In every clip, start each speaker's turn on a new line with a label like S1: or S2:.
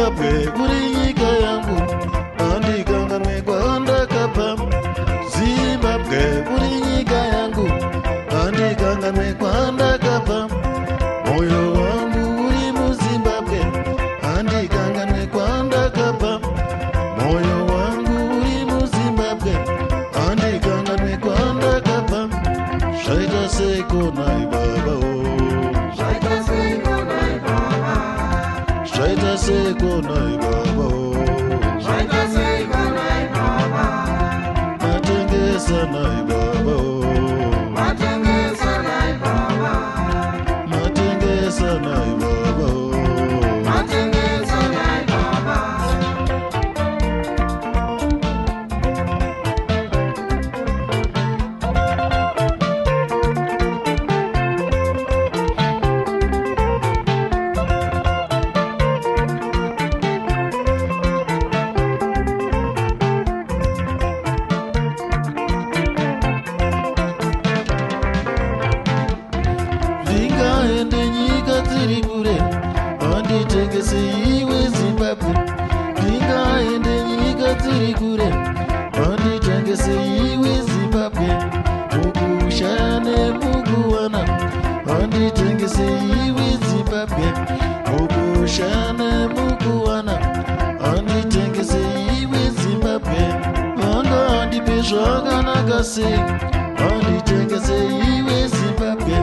S1: Zimbabwe uri nyika yangu handikanganwe kwandakabva. Zimbabwe uri nyika yangu handikanganwe kwandakabva. Moyo wangu uri muZimbabwe handikanganwe kwandakabva. Moyo wangu uri muZimbabwe handikanganwe kwandakabva. Zvaita seiko nai baba o,
S2: Zvaita seiko nai baba,
S1: zvaita seiko nai baba o,
S2: zvaita seiko nai baba,
S1: matengesa nai baba o,
S2: matengesa nai baba,
S1: matengesa nai baba o.
S2: matengesa nai baba.
S1: Ndingaende nyika dziri kure handitengese iwe Zimbabwe. Ndingaende nyika dziri kure handitengese iwe Zimbabwe. Mukushaya nemukuwana handitengese iwe Zimbabwe. Mukushaya nemukuwana handitengese iwe Zimbabwe. Vanga handipe zvakanaka sei handitengese iwe Zimbabwe.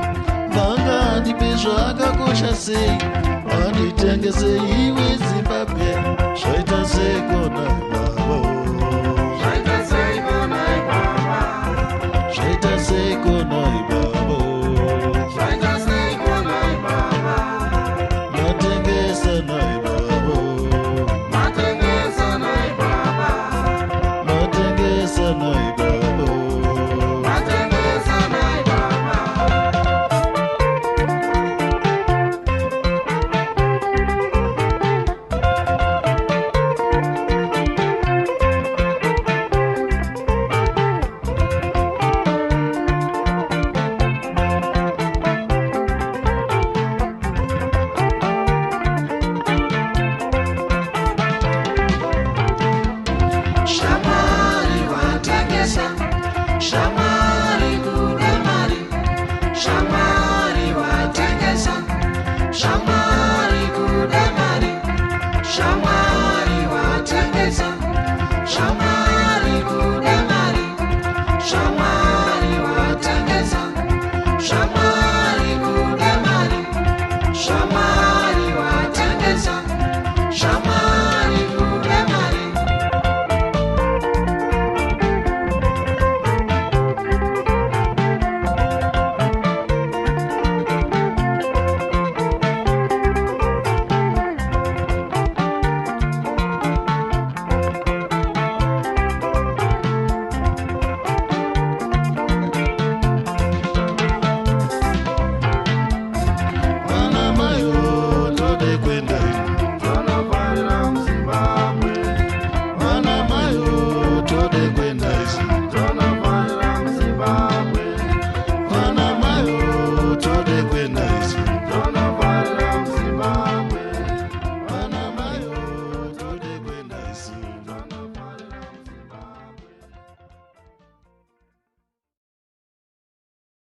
S1: Vanga handipe zvakakosha sei handitengese iwe Zimbabwe. Zvaita seiko nai